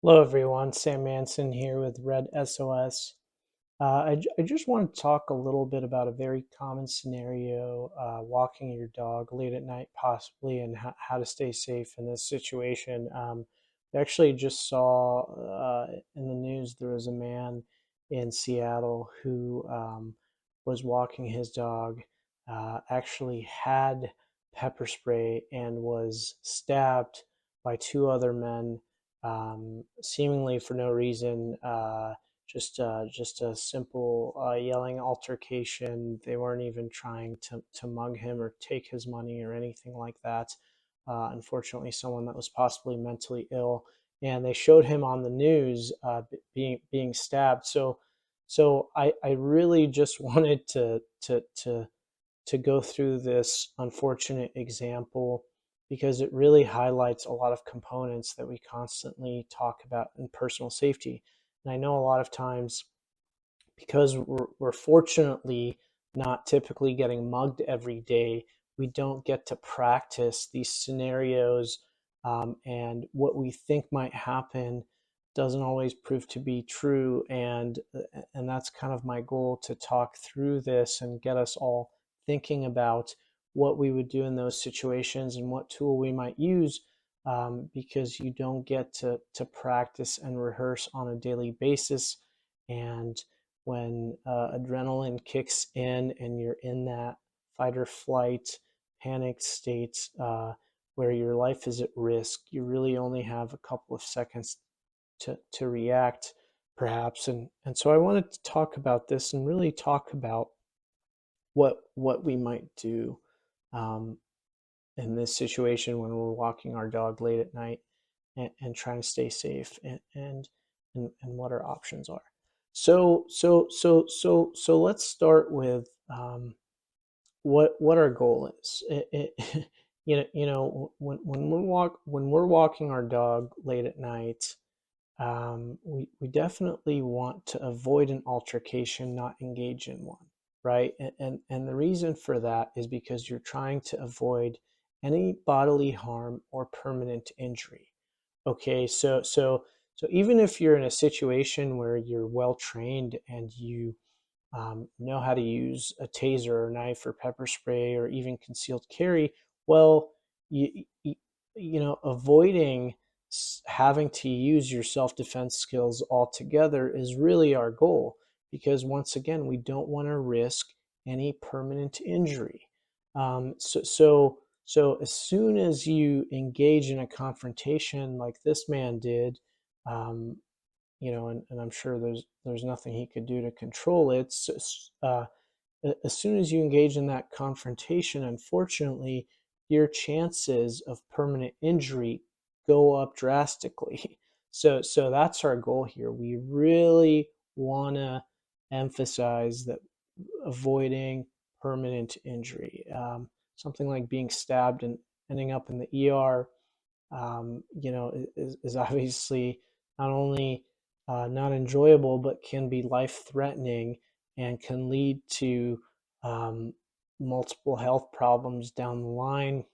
Hello, everyone. Sam Manson here with Red SOS. I just want to talk a little bit about a very common scenario, walking your dog late at night, possibly, and how to stay safe in this situation. We actually just saw in the news there was a man in Seattle who was walking his dog, actually had pepper spray and was stabbed by two other men, seemingly for no reason. Just a simple yelling altercation. They weren't even trying to mug him or take his money or anything like that. Unfortunately, someone that was possibly mentally ill, and they showed him on the news being stabbed. So I really just wanted to go through this unfortunate example because it really highlights a lot of components that we constantly talk about in personal safety. And I know a lot of times, because we're fortunately not typically getting mugged every day, we don't get to practice these scenarios, and what we think might happen doesn't always prove to be true. And that's kind of my goal, to talk through this and get us all thinking about what we would do in those situations and what tool we might use, because you don't get to practice and rehearse on a daily basis. And when adrenaline kicks in and you're in that fight or flight panic state, where your life is at risk, you really only have a couple of seconds to react, perhaps. And so I wanted to talk about this and really talk about what we might do, um, in this situation when we're walking our dog late at night, and trying to stay safe, and what our options are. So let's start with, what our goal is. When we're walking our dog late at night, we definitely want to avoid an altercation, not engage in one, right? And the reason for that is because you're trying to avoid any bodily harm or permanent injury. Okay, so even if you're in a situation where you're well trained and you know how to use a taser or knife or pepper spray or even concealed carry, well, you, avoiding having to use your self-defense skills altogether is really our goal, because once again, we don't want to risk any permanent injury. So as soon as you engage in a confrontation like this man did, um, and I'm sure there's nothing he could do to control it. As soon as you engage in that confrontation, unfortunately, your chances of permanent injury go up drastically. So that's our goal here. We really want to emphasize that avoiding permanent injury, something like being stabbed and ending up in the ER, is obviously not only not enjoyable, but can be life threatening and can lead to um, multiple health problems down the line.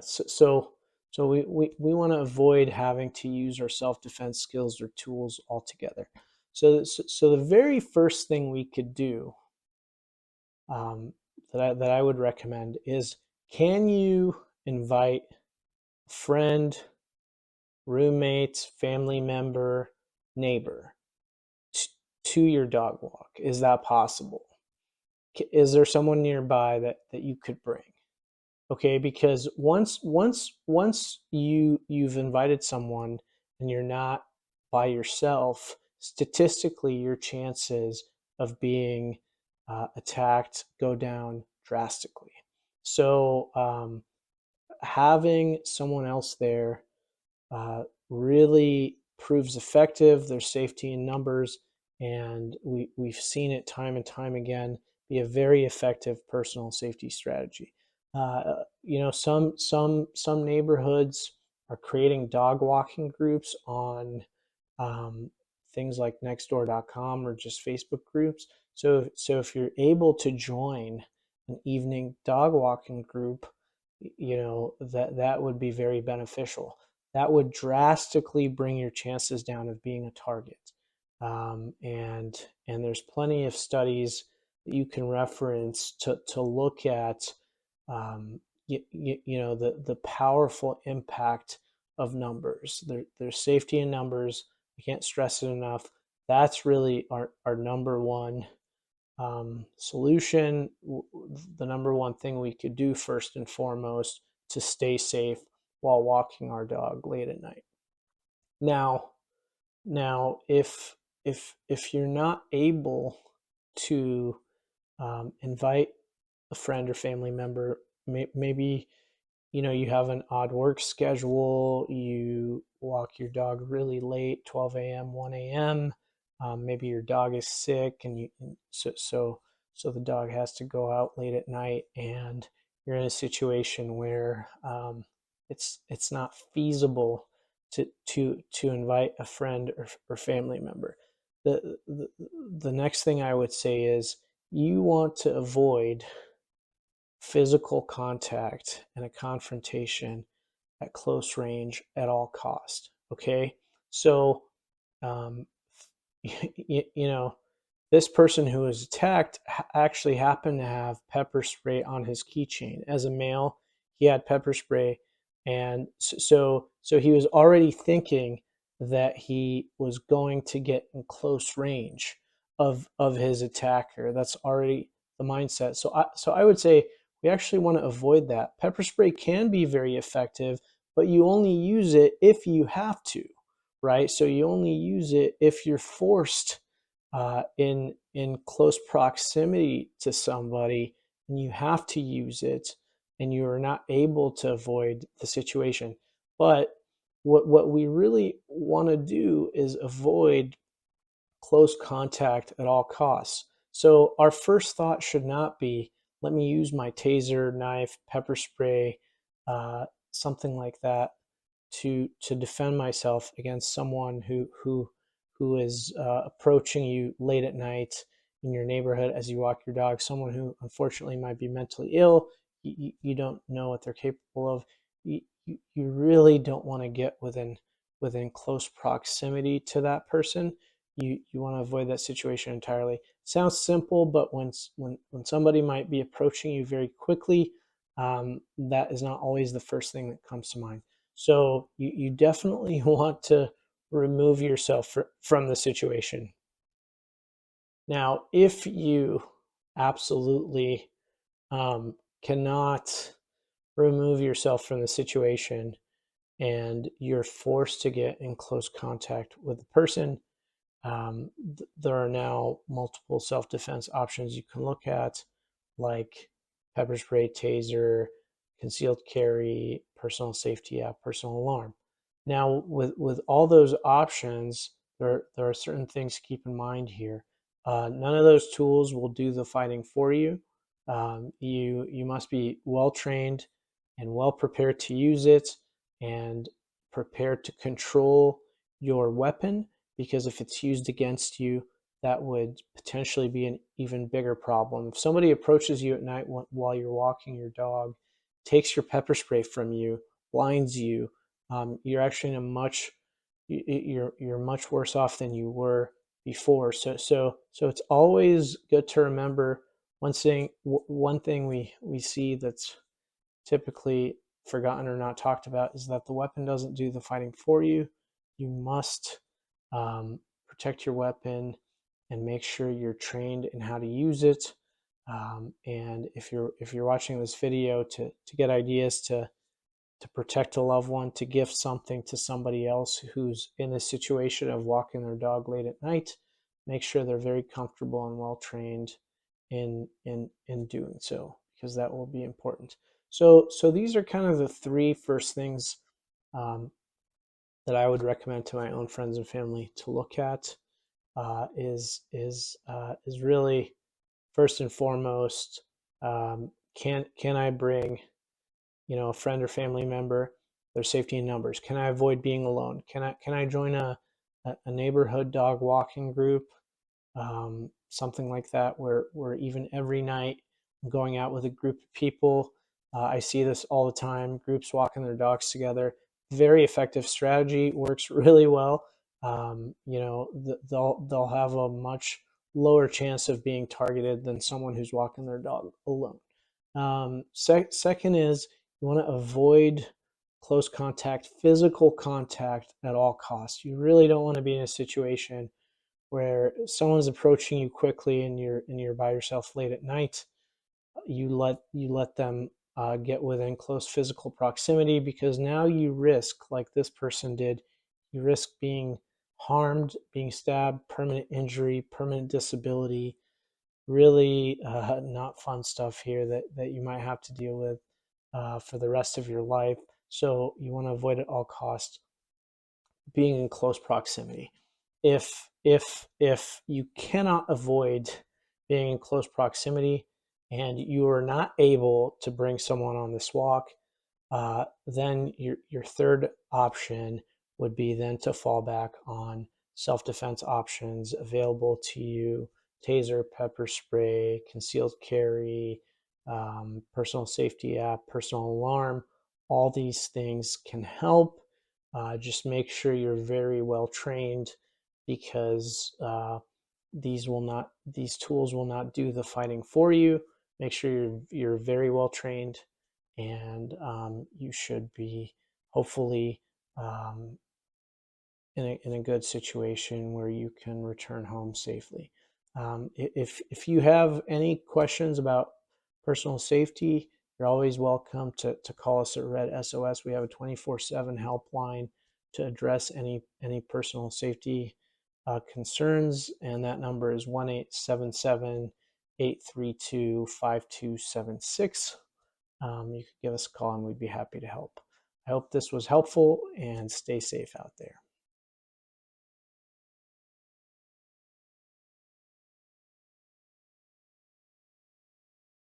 So we want to avoid having to use our self-defense skills or tools altogether. So the very first thing we could do, that I would recommend is, can you invite a friend, roommate, family member, neighbor t- to your dog walk? Is that possible? Is there someone nearby that you could bring? Okay, because once you've invited someone and you're not by yourself, statistically your chances of being attacked go down drastically. So having someone else there really proves effective. There's safety in numbers, and we've seen it time and time again be a very effective personal safety strategy. Some neighborhoods are creating dog walking groups on, um, things like Nextdoor.com or just Facebook groups. So if you're able to join an evening dog walking group, that would be very beneficial. that would drastically bring your chances down of being a target. And there's plenty of studies that you can reference to look at the powerful impact of numbers. There's safety in numbers. I can't stress it enough. That's really our number one solution, the number one thing we could do first and foremost to stay safe while walking our dog late at night. Now, if you're not able to invite a friend or family member, maybe you have an odd work schedule, you walk your dog really late, 12 a.m., 1 a.m. Maybe your dog is sick, and so the dog has to go out late at night, and you're in a situation where it's not feasible to invite a friend or family member. The next thing I would say is you want to avoid physical contact and a confrontation at close range at all cost. Okay, so um, this person who was attacked actually happened to have pepper spray on his keychain. As a male, he had pepper spray, and so he was already thinking that he was going to get in close range of his attacker. That's already the mindset. So I would say we actually want to avoid that. Pepper spray can be very effective, but you only use it if you have to, right? So you only use it if you're forced in close proximity to somebody, and you have to use it, and you are not able to avoid the situation. But what we really want to do is avoid close contact at all costs. So our first thought should not be, let me use my taser, knife, pepper spray, something like that to defend myself against someone who is approaching you late at night in your neighborhood as you walk your dog, someone who unfortunately might be mentally ill. You don't know what they're capable of. You really don't want to get within close proximity to that person. You want to avoid that situation entirely. Sounds simple, but when somebody might be approaching you very quickly, that is not always the first thing that comes to mind. So you definitely want to remove yourself from the situation. Now, if you absolutely cannot remove yourself from the situation and you're forced to get in close contact with the person, there are now multiple self-defense options you can look at, like pepper spray, taser, concealed carry, personal safety app, personal alarm. Now, with all those options, there are certain things to keep in mind here. None of those tools will do the fighting for you. You must be well trained and well prepared to use it, and prepared to control your weapon, because if it's used against you, that would potentially be an even bigger problem. If somebody approaches you at night while you're walking your dog, takes your pepper spray from you, blinds you, you're actually in a you're much worse off than you were before. So it's always good to remember one thing we see that's typically forgotten or not talked about is that the weapon doesn't do the fighting for you. You must protect your weapon and make sure you're trained in how to use it. And if you're watching this video to get ideas to protect a loved one, to gift something to somebody else who's in a situation of walking their dog late at night, make sure they're very comfortable and well trained in doing so, because that will be important. So these are kind of the three first things um, that I would recommend to my own friends and family to look at. Is really first and foremost, can I bring a friend or family member? There's safety in numbers. Can I avoid being alone? Can I join a neighborhood dog walking group, something like that, where even every night I'm going out with a group of people. I see this all the time, groups walking their dogs together. very effective strategy, works really well. They'll have a much lower chance of being targeted than someone who's walking their dog alone. Second is you want to avoid close contact, physical contact at all costs. You really don't want to be in a situation where someone's approaching you quickly and you're by yourself late at night. You let them get within close physical proximity, because now you risk, like this person did, you risk being harmed, being stabbed, permanent injury, permanent disability. Really not fun stuff here that you might have to deal with for the rest of your life. So you want to avoid at all costs being in close proximity. If you cannot avoid being in close proximity and you are not able to bring someone on this walk, then your third option would be then to fall back on self-defense options available to you: taser, pepper spray, concealed carry, personal safety app, personal alarm. All these things can help. Just make sure you're very well trained, because these tools will not do the fighting for you. Make sure you're very well trained, and you should be hopefully um, in a good situation where you can return home safely. If you have any questions about personal safety, you're always welcome to call us at Red SOS. We have a 24/7 helpline to address any personal safety concerns, and that number is 1-877-832-5276. You could give us a call and we'd be happy to help. I hope this was helpful, and stay safe out there.